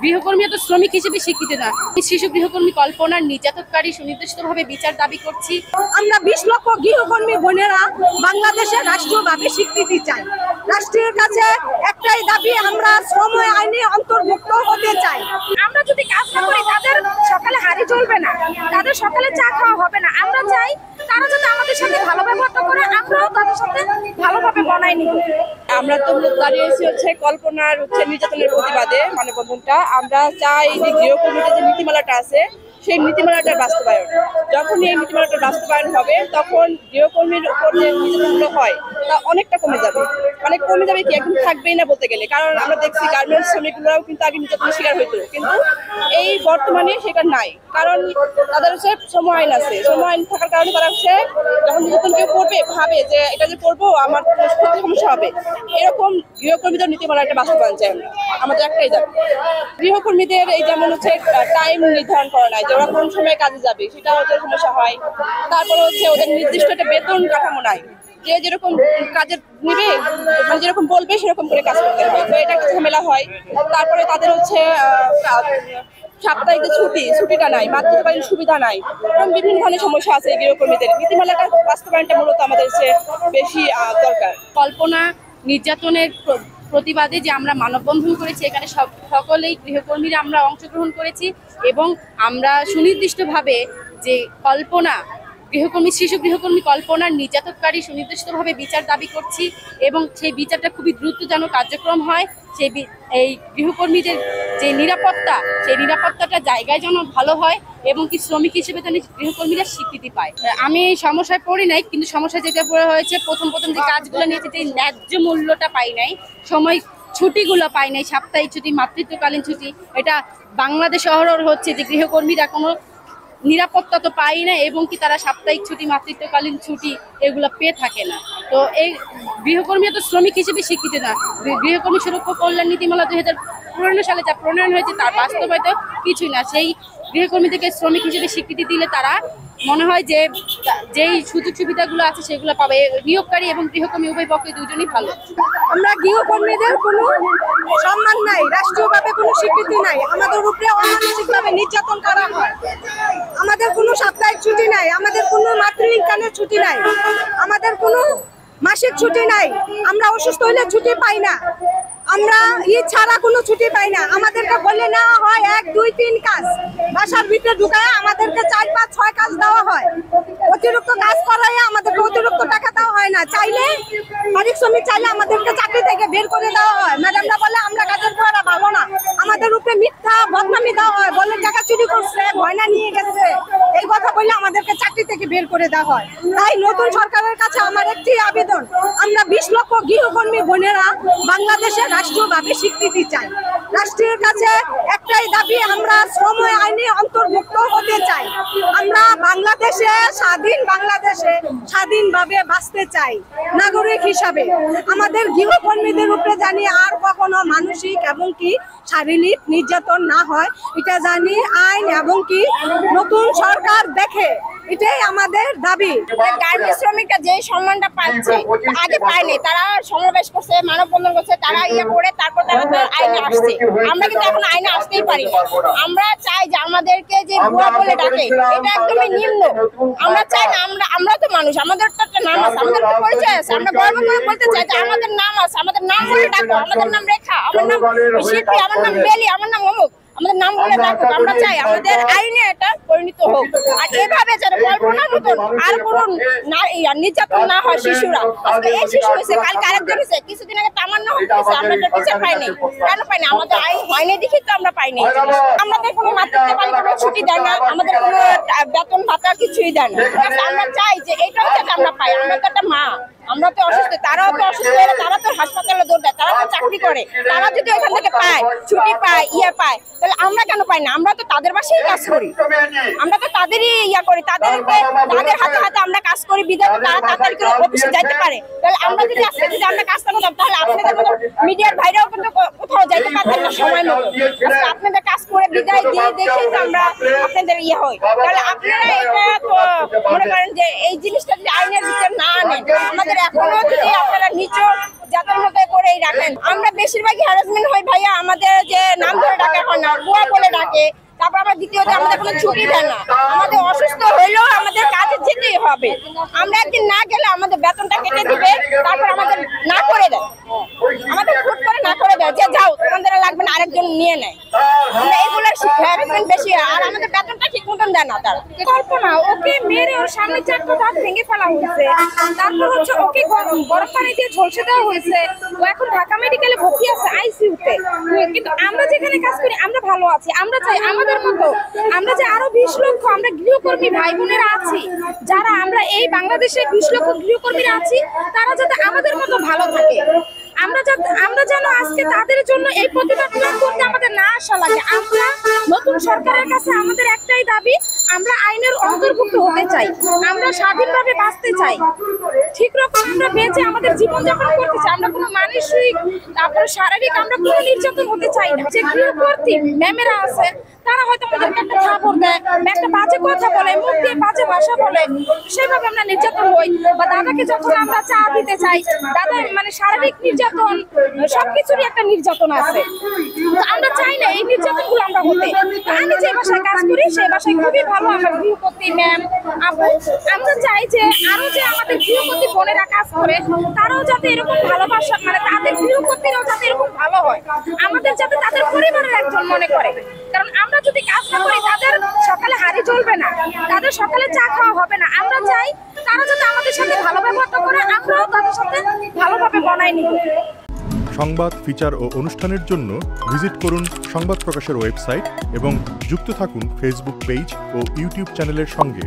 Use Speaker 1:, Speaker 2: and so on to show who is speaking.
Speaker 1: গৃহকর্মী তো শ্রমিক হিসেবে স্বীকৃত না। শিশু গৃহকর্মী কল্পনার নির্যাতনকারী সুনির্দিষ্টভাবে বিচার দাবি করছি।
Speaker 2: আমরা 20 লক্ষ গৃহকর্মী বোনেরা বাংলাদেশে রাষ্ট্রীয়ভাবে স্বীকৃতি চাই। রাষ্ট্রের কাছে একটাই দাবি, আমরা শ্রম আইনে অন্তর্ভুক্ত হতে চাই।
Speaker 3: আমরা যদি কাজ না করি তাদের সকালে হাড়ি চলবে না, তাদের সকালে চা খাওয়া হবে না। আমরা চাই তারা যদি আমাদের সাথে ভালো ব্যবহার করে, আমরাও তাদের সাথে ভালোভাবে বনাই নিব।
Speaker 4: আমরা তো দাঁড়িয়েছি কল্পনার নির্যাতনের প্রতিবাদে মানববন্ধনটা। আমরা চাই যে গৃহকর্মীদের যে নীতিমালাটা আছে সেই নীতিমালাটার বাস্তবায়ন। যখন এই নীতিমালাটার বাস্তবায়ন হবে তখন গৃহকর্মীর উপর যে নির্যাতনগুলো হয় তা অনেকটা কমে যাবে। মানে কমে যাবে কি, একদম থাকবেই না বলতে গেলে। কারণ আমরা দেখছি গার্মেন্টস শ্রমিকগুলোরাও কিন্তু আগে নির্যাতনের শিকার হইতো, কিন্তু এই বর্তমানে সেটা নাই। কারণ তাদের শ্রম আইন আছে, শ্রম আইন থাকার কারণে তারা যখন নির্যাতন কেউ করবে ভাবে যে এটা যে করবো আমার সমস্যা হবে। এরকম গৃহকর্মীদের নীতিমালাটা বাস্তবায়ন চাই। আমাদের একটাই দাবি, গৃহকর্মীদের এই যেমন টাইম নির্ধারণ করা নাই, ওরা কোন সময় কাজে যাবে সেটা ওদের সমস্যা হয়। তারপরে ওদের নির্দিষ্ট একটা বেতন কাঠামো নাই, যে যেরকম কাজের নিবে মানে যেরকম বলবে সেরকম করে কাজ করতে হয়, তো এটা একটা ঝামেলা হয়। তারপরে তাদের সাপ্তাহিক ছুটিটা নাই, মাতৃত্বকালীন সুবিধা নাই, এবং বিভিন্ন ধরনের সমস্যা আছে। গৃহকর্মীদের নীতিমালাটা বাস্তবায়নটা মূলত আমাদের বেশি দরকার।
Speaker 1: কল্পনা নির্যাতনের প্রতিবাদে যে আমরা মানববন্ধন করেছি, এখানে সকলেই গৃহকর্মীরা আমরা অংশগ্রহণ করেছি এবং আমরা সুনির্দিষ্টভাবে যে শিশু গৃহকর্মী কল্পনার নির্যাতনকারী সুনির্দিষ্টভাবে বিচার দাবি করছি এবং সেই বিচারটা খুবই দ্রুত যেন কার্যক্রম হয়। এই গৃহকর্মীদের যে নিরাপত্তা, সেই নিরাপত্তাটা জায়গায় যেন ভালো হয় এবং কি শ্রমিক হিসেবে যেন গৃহকর্মীরা স্বীকৃতি পায়। আমি এই সমস্যায় পড়ি নাই, কিন্তু সমস্যা যেটা পড়ে হয়েছে প্রথম যে কাজগুলো নিয়েছে যে ন্যায্য মূল্যটা পাই নাই, ছুটিগুলো পাই নাই, সাপ্তাহিক ছুটি, মাতৃত্বকালীন ছুটি। এটা বাংলাদেশ শহর হচ্ছে যে গৃহকর্মীরা কোনো নিরাপত্তা তো পাই না এবং কি তারা সাপ্তাহিক ছুটি, মাতৃত্বকালীন ছুটি এগুলো পেয়ে থাকে না। তো এই গৃহকর্মী তো শ্রমিক হিসেবে স্বীকৃত না। গৃহকর্মী সুরক্ষা কল্যাণ নীতিমালা 2015 সালে যা প্রণয়ন হয়েছে তার বাস্তবায়িত কিছুই না। সেই গৃহকর্মীদেরকে শ্রমিক হিসেবে স্বীকৃতি দিলে তারা মনে হয় যে যেই সুযোগ সুবিধাগুলো আছে সেগুলো পাবে। নিয়োগকারী এবং গৃহকর্মী উভয় পক্ষে দুজনই ভালো।
Speaker 2: আমরা গৃহকর্মীদের কোনো সম্মান নাই, রাষ্ট্রীয়ভাবে কোনো স্বীকৃতি নাই, আমাদের উপরে অমানসিকভাবে নির্যাতন করা হয়। আমাদের কোনো সাপ্তাহিক ছুটি নাই, আমাদের কোনো মাতৃত্বকালীন ছুটি নাই, আমাদের কোনো মাসিক ছুটি নাই, আমরা অসুস্থ হলে ছুটি পাই না, আমরা ছাড়া কোনো ছুটি পাই না। আমাদেরকে বলে নেওয়া হয় 1, 2, 3 কাজ, বাসার ভিতরে ঢুকায় আমাদেরকে 4, 5, 6 কাজ দেওয়া হয়। অতিরিক্ত কাজ করায় আমাদেরকে অতিরিক্ত টাকা দেওয়া হয় না। চাইলে পারিশ্রমিক চাইলে আমাদেরকে চাকরি থেকে বের করে দেওয়া হয়। ম্যাডামরা বলে আমরা কাজের করা ভালো না, আমাদের উপরে মিথ্যা বদনামি দেওয়া হয়, বলে টাকা চুরি করছে, গয়না নিয়ে গেছে, এই কথা বললে আমাদেরকে চাকরি থেকে বের করে দেওয়া হয়। তাই নতুন সরকারের কাছে আমার একটি আবেদন, আমরা 20 লক্ষ গৃহকর্মী বোনেরা বাংলাদেশে রাষ্ট্রীয়ভাবে স্বীকৃতি চাই। রাষ্ট্রের কাছে একটাই দাবি, আমরা শ্রম আইনে অন্তর্ভুক্ত হতে চাই। আমরা বাংলাদেশে স্বাধীনভাবে বাঁচতে চাই নাগরিক হিসাবে। আমাদের গৃহকর্মীদের উপরে জানি আর কখনো মানসিক এবং কি শারীরিক নির্যাতন না হয়, এটা জানি আইন এবং কি নতুন সরকার দেখে, এটাই আমাদের দাবি।
Speaker 3: গার্মেন্টস শ্রমিকরা যে সম্মানটা পাচ্ছে আগে পায়নি, তারা সমাবেশ করছে, মানববন্ধন করছে, তারা করে তারপর তারা আইনে আসছে। আমরা কিন্তু এখন আইনে আসতেই পারি না। আমরা চাই যে আমাদেরকে যে বুয়া বলে ডাকে এটা একদমই নিম্ন। আমরা চাই না, আমরা তো মানুষ, আমাদের তো একটা নাম আছে, আমাদের একটা পরিচয় আছে। আমরা গর্ব করে বলতে চাই যে আমাদের নাম আছে, আমাদের নাম বলে ডাকো, আমাদের নাম রেখা, আমার নাম শিল্পী, আমার নাম বেলি, আমার নাম অমুক, আমাদের নাম বলে ডাকুক। আমরা চাই আমাদের আইনে এটা পরিণত হোক, আর এভাবে যেন কল্পনার মতন আর কোনো নির্যাতন না হয়। শিশুরা আজকে এই শিশু হয়েছে, কালকে আরেকজন হয়েছে, কিছুদিন আগে তামান্না হয়েছে, আমরা তো বিচার পাইনি। কেন পাইনি? আমাদের আইন হয়নি দেখি তো আমরা পাইনি। আমাদের কোনো মাতৃত্বকালীন কোনো ছুটি দেয় না, আমাদের কোনো বেতন ভাতা কিছুই দেয় না। আমরা চাই যে এইটাও যাতে আমরা পাই। আমরা তো একটা মা, আমরা তো অসুস্থ, তারাও তো অসুস্থ হলে তারা তো হাসপাতালে দৌড় দেয়, তারা তো চাকরি করে, তারা যদি ওখান থেকে পায়, ছুটি পায়, পায়, তাহলে আমরা কেন পাই না? আমরা তো তাদের বাসায় কাজ করি, আমরা তো তাদেরই করি, তাদের হাতে হাতে আমরা কাজ করি, বিধায় তারা তাড়াতাড়ি করে অফিসে যাইতে পারে। তাহলে আমরা যদি আজকে যদি আমরা কাজ করতাম, তাহলে আপনাদের মতো মিডিয়ার ভাইরাও কিন্তু কোথাও যাইতে পারতেন না সময় মতো। আপনাদের কাজ করে করে বিদায় দিয়ে দেখেই তো আমরা আপনাদের ইয়ে হই। তাহলে আপনারা এটা তো মনে করেন যে এই জিনিসটা যদি আইনের ভিতরে না আনেন, আমাদের এখনো যদি আপনারা নিচু জাতের মতো করেই রাখেন। আমরা বেশিরভাগই হ্যারাসমেন্ট হই ভাইয়া, আমাদের যে নাম ধরে ডাকা হয় না, বুয়া বলে ডাকে। তারপর আবার দ্বিতীয়ত আমাদের কোনো ছুটি দেয় না, আমাদের অসুস্থ হইলেও আমাদের কাজে যেতেই হবে। আমরা একদিন না গেলে আমাদের বেতনটা কেটে দিবে, তারপর আমাদের না করে দেয়, আমাদের ফুট করে না করে দেয় যে যাও তোমাদের লাগবে না, আরেকজন নিয়ে নেয়। আমরা এইগুলোর হ্যারাসমেন্ট বেশি হয়, আর আমাদের বেতনটা ঠিক মতন দেয় না তারা।
Speaker 2: কল্পনা ওকে মেরে ওর সামনে 4টা দাঁত ভেঙে ফেলা হয়েছে, তারপর হচ্ছে ওকে বরফ পানি দিয়ে ঝলসে দেওয়া হয়েছে। ও এখন ঢাকা মেডিকেলে ভর্তি আছে আইসিইউতে। কিন্তু আমরা যেখানে কাজ করি আমরা ভালো আছি, আমরা চাই আমাদের মতো আমরা যে আরো 20 লক্ষ আমরা গৃহকর্মী ভাই বোনেরা আছি, যারা আমরা এই বাংলাদেশে 20 লক্ষ গৃহকর্মীরা আছি, তারা যাতে আমাদের মতো ভালো থাকে। আমরা যেন আজকে তাদের জন্য এই প্রতিবাদটা করতে আমাদের না আসা লাগে। আমরা নতুন সরকারের কাছে আমাদের একটাই দাবি, আমরা আইনের অন্তর্ভুক্ত হতে চাই, আমরা স্বাধীনভাবে বাঁচতে চাই, ঠিক রকম আমরা বেঁচে আমাদের জীবনযাপন করতে চাই। আমরা কোনো মানসিক তারপরে শারীরিক আমরা কোনো নির্যাতন হতে চাই না। যে গৃহকর্মী ম্যামেরা আছে তারা হয়তো আমাদেরকে একটা থাপড় দেয়, একটা বাজে কথা বলে, মুখ দিয়ে বাজে ভাষা বলে, সেভাবে আমরা নির্যাতন হই। বা দাদাকে যখন আমরা চা দিতে চাই, দাদা মানে শারীরিক নির্যাতন সবকিছুরই একটা নির্যাতন আছে। তো আমরা চাই না এই নির্যাতনগুলো আমরা হতে। আমি যে বাসায় কাজ করি সেই বাসায় খুবই ভালো আমার গৃহপতি ম্যাম আপু। আমরা চাই যে আরো যে আমাদের গৃহপতি বোনেরা কাজ করে তারাও যাতে এরকম ভালোবাসা, মানে তাদের গৃহপতিরাও যাতে এরকম ভালো হয়, আমাদের যাতে তাদের পরিবারের একজন মনে করে। কারণ আমরা যদি কাজ না করি তাদের সকালে হাড়ি চলবে না, তাদের সকালে চা খাওয়া হবে না। আমরা চাই তারা যাতে আমাদের সাথে ভালো ব্যবহার করে, আমরাও তাদের সাথে ভালোভাবে বনায় নিব।
Speaker 5: সংবাদ, ফিচার ও অনুষ্ঠানের জন্য ভিজিট করুন সংবাদ প্রকাশের ওয়েবসাইট এবং যুক্ত থাকুন ফেসবুক পেজ ও ইউটিউব চ্যানেলের সঙ্গে।